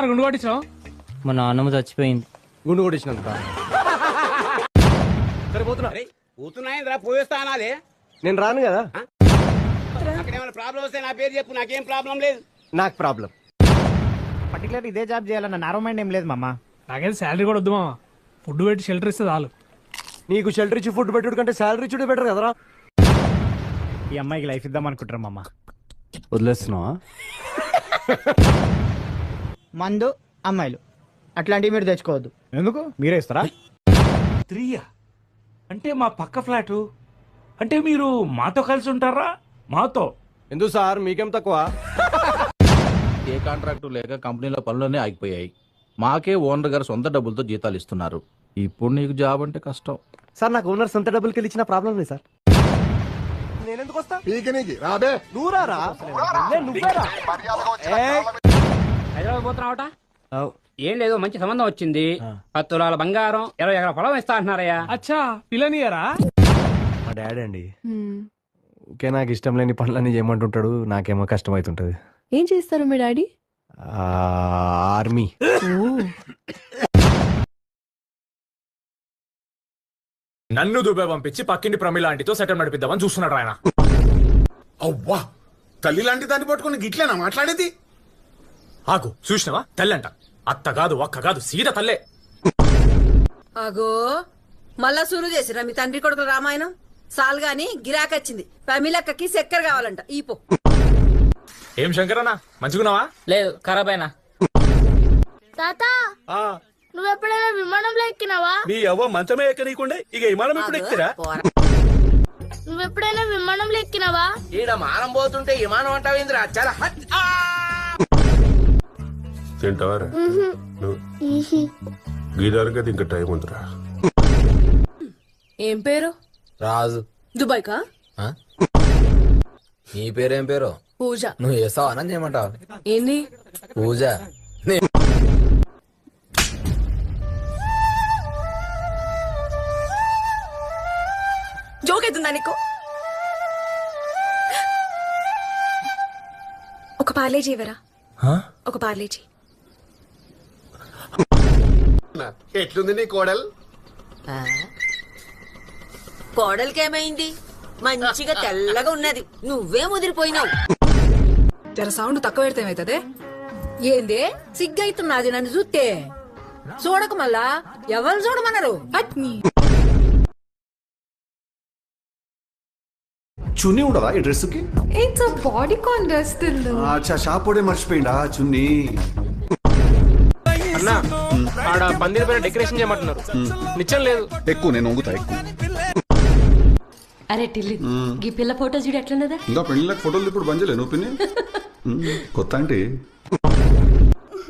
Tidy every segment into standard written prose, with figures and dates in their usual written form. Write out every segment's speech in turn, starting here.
గుండు కొట్టించావు. మా నాన్నమ్మ చచ్చిపోయింది. గుండు కొట్టించినందుక సరే పోతున్నా. పోతున్నాయింద్రా పోయేస్తా అనాలి. నేను రాను కదా. అక్కడేమైనా ప్రాబ్లం వస్తే నా పేరు చెప్పు, నాకేం ప్రాబ్లం లేదు. నాకు ప్రాబ్లం. పర్టికులర్ ఇదే జాబ్ చేయాలన్న నారో మైండ్ ఏం లేదు మామ. నాకైతే శాలరీ కూడా వద్దు మామ, ఫుడ్ పెట్టి షెల్టర్ ఇస్తే చాలు. నీకు షెల్టర్ ఇచ్చి ఫుడ్ పెట్టుడు కంటే శాలరీ ఇచ్చుడే బెటర్ కదరా. ఈ అమ్మాయికి లైఫ్ ఇద్దాం అనుకుంటారు మామ. వదిలేస్తున్నావా? మందు అమ్మాయిలు అట్లాంటివి మీరు తెచ్చుకోవద్దు. ఎందుకు మీరే ఇస్తారా? 3 అంటే మా పక్క ఫ్లాటు. అంటే మీరు మాతో కలిసి ఉంటారా? మాతో ఎందుకు సార్ మీకేం తక్కువ? ఏ కాంట్రాక్టు లేక కంపెనీలో పనులన్నీ ఆగిపోయాయి. మాకే ఓనర్ గారు సొంత డబ్బులతో జీతాలు ఇస్తున్నారు. ఇప్పుడు నీకు జాబ్ అంటే కష్టం. సార్ నాకు ఓనర్ సొంత డబ్బులకి వెళ్ళి ఇచ్చిన ప్రాబ్లం లేదు సార్. నేను ఎందుకు వస్తా? నువ్వు రారా? నువ్వేరా? హైదరాబాద్ పోతున్నావట? ఏం లేదు, మంచి సంబంధం వచ్చింది. 10 తులాల బంగారం, 20 ఎకరాల పొలం ఇస్తా అంటున్నారయ్యా. అచ్చా పిల్లనియరా? మా డాడీ అండి. ఓకే, నాకు ఇష్టం లేని పనులన్నీ చేయమంటుంటాడు. నాకేమో కష్టం అవుతుంటది. ఏం చేస్తారు మీ డాడీ? ఆర్మీ. నన్ను దుబాయ్ పంపించి పక్కింటి ప్రమిళ ఆంటీతో సెటిల్ నడిపిద్దామని చూస్తున్నాడు ఆయన. అవ్వా, తల్లి లాంటి దాన్ని పట్టుకుని గిట్లేనా మాట్లాడేది? ఆగు, చూసినవా? తల్లంట. అత్త కాదు, ఒక్క కాదు, సీత తల్లే. అగో మళ్ళా సురు చేసిరా మీ తండ్రి కొడుకుల రామాయణం. సాల్ గాని గిరాకొచ్చింది. ప్రమిలక్కకి చక్కెర కావాలంట. ఈపో. ఏం శంకరన్నా, మంచిగున్నావా? లేదు, ఖరాబ్ అయినా. తాతా, నువ్వెప్పుడైనా విమానంలో ఎక్కినావా? నీ అవ్వ మంచమే ఎక్కనీకుండే ఇక విమానం ఎప్పుడు ఎక్కిరా? నువ్వెప్పుడైనా విమానంలో ఎక్కినావా? ఈడ మానం పోతుంటే విమానం అంటావేంద్రా? చాలా తింటావారా గీదానికి ఇంకా టైం ఉందిరా. ఏం పేరు? రాజు. దుబాయ్ కా? నీ పేరేం పేరు? పూజ. నువ్వు చేస్తావు అనం చేయమంటావు? ఏంది పూజ. జోక్ అవుతుందా నీకు? ఒక పార్లేజీ ఇవ్వరా? ఒక పార్లేజీ. ఎట్లుంది నీ కోడలు? కోడలికేమైంది? మంచిగా తెల్లగా ఉన్నది. నువ్వే ముదిరిపోయినావు. జర సౌండ్ తక్కువ పెడితే ఏమైతుంది? ఏందే సిగ్గైతున్నది నన్ను చూస్తే? చూడక మళ్ళా ఎవరు చూడమన్నారు? చున్నీ ఉండదా ఈ డ్రెస్ కి? It's a bodycon dress. షాపోడే మర్చిపోయిందా చున్నీ? అన్నా ఆడ పందిరి పైన డెకరేషన్ చేయమంటున్నారు. నిచ్చం లేదు. ఎక్కువ నేను వంగుతా ఎక్కువ. అరే టిల్లి, ఈ పిల్ల ఫోటో చూడు ఎట్లున్నదా? ఇంకా పెళ్లిళ్ళకి ఫోటోలు ఇప్పుడు బంజలే నువ్వు పిన్ని. కొత్త అంటే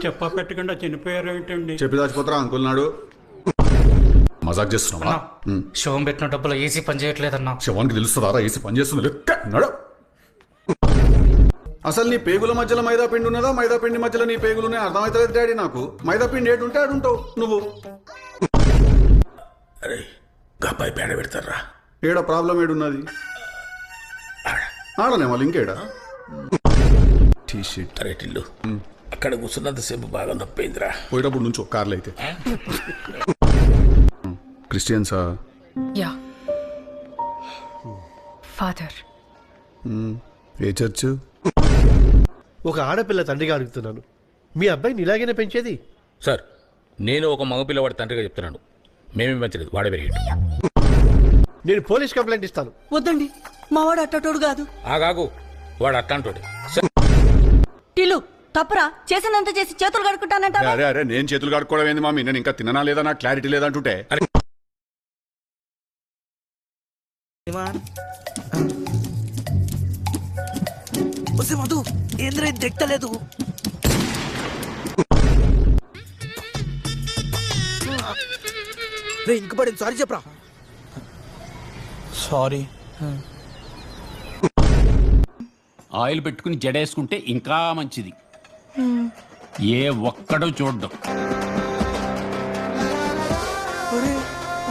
చెప్ప పెట్టకుండా చనిపోయారు ఏంటండి? చెప్పి దాచిపోతారా అంకుల్ నాడు? మజాక్ చేస్తున్నావా? శవం పెట్టిన డబ్బులు ఏసీ పని చేయట్లేదన్నా. శవానికి తెలుస్తుందారా ఏసీ పని చేస్తుంది లెక్క నడు. అసలు నీ పేగుల మధ్యలో మైదా పిండి ఉన్నదా, మైదా పిండి మధ్యలో నీ పేగులునే అర్థమవుతలేదు డాడీ నాకు. మైదా పిండి ఏడుంటే ఆడుంటావు నువ్వు. అరే గబ్బాయి పేడ పెడతారా? ఏడా ప్రాబ్లం ఏడున్నది? ఆడనే వాళ్ళు ఇంకేడా టీషర్ట్. అరే టిల్లు, అక్కడ కూర్చున్నంతసేపు బాగా నొప్పిందిరా. పోయేటప్పుడు నుంచి ఒక కార్లు అయితే. క్రిస్టియన్సా? Yeah father. ఏ చర్చ్? ఒక ఆడపిల్ల తండ్రిగా అడుగుతున్నాను, మీ అబ్బాయిని ఇలాగైనా పెంచేది? సార్, నేను ఒక మగపిల్లవాడి తండ్రిగా చెప్తున్నాను. మేమేం పెంచలేదు, వాడే పెరిగాడు. నేను పోలీస్ కంప్లైంట్ ఇస్తాను. వద్దండి, మావాడు అట్టోడు కాదు. ఆగాగు, వాడు అట్లాంటోడే. టిల్లు తప్పురా, చేసినంత చేసి చేతులు కడుక్కుంటానంట. అరే అరే, నేను చేతులు కడుక్కోవడం ఏంది మామి? నేను ఇంకా తిననా లేదా, నాకు క్లారిటీ లేదంటుంటే. మధు ఏంద్ర దిక్కలేదు. ఇంక పడింది. సారీ చెప్పరా. సారీ. ఆయిల్ పెట్టుకుని జడేసుకుంటే ఇంకా మంచిది. ఏ ఒక్కడో చూడ్డం.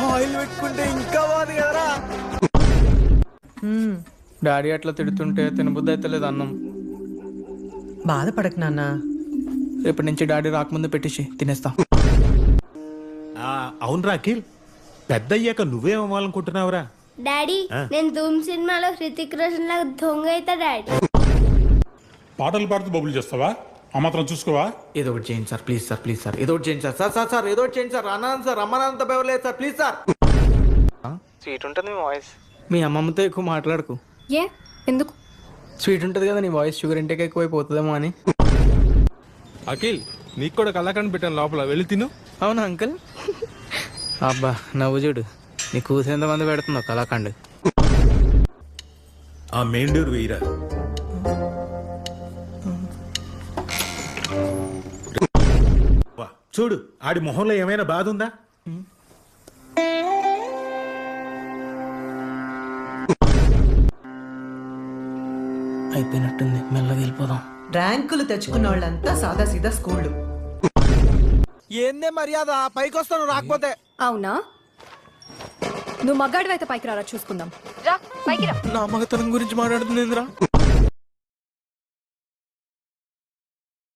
ఆయిల్ పెట్టుకుంటే ఇంకా బాగుంది కదరా. డాడీ అట్లా తిడుతుంటే తినబుద్ధి అయితే లేదు అన్నం. బాధపడకు నాన్న, రేపటి నుంచి డాడీ రాకముందు పెట్టేసి తినేస్తా. అవును రాఖిల్, పెద్ద అయ్యాక నువ్వేం అవ్వాలనుకుంటున్నావురా? డాడీ నేను ధూమ్ సినిమాలో హృతిక్ రోషన్ లాగా దొంగ అవుతా డాడీ. పాటలు పాడుతూ బబుల్ చేస్తావా? ఆ మాత్రం చూసుకోవా? ఏదో ఒకటి చేయండి sir, please sir, please sir, ఏదో ఒకటి చేయండి సార్. సార్ సార్ సార్ ఏదో ఒకటి చేయండి సార్. అన్నాను సార్, అమ్మనంత బెవలేదు సార్, ప్లీజ్ సార్. స్వీట్ ఉంటుంది మీ వాయిస్. మీ అమ్మమ్మతో ఎక్కువ మాట్లాడకు. ఏ ఎందుకు? స్వీట్ ఉంటుంది కదా నీ వాయిస్, షుగర్ ఇంటేక్ ఎక్కువైపోతుందేమో అని. అఖిల్ నీకు కూడా కళ్ళకని పెట్టాను లోపల, వెళ్ళి తిను. అవునా అంకుల్? అబ్బా నవ్వు చూడు, నీ కూసి ఎంతమంది పెడుతుందో కళాఖండ్. ఆ మెయిన్ డోర్ వేయరా. చూడు, ఆడి మొహంలో ఏమైనా బాధ ఉందా? అయిపోయినట్టుంది, మెల్లగా వెళ్ళిపోదాం. ర్యాంకులు తెచ్చుకున్న వాళ్ళంతా సాదా సీదా స్కూళ్ళు. ఏందే మర్యాద, పైకి వస్తాను రాకపోతే. అవునా, నువ్వు మగాడివైతే పైకి రారా చూసుకుందాం. రా పైకి రా. నా మగతనం గురించి మాట్లాడుతుంది.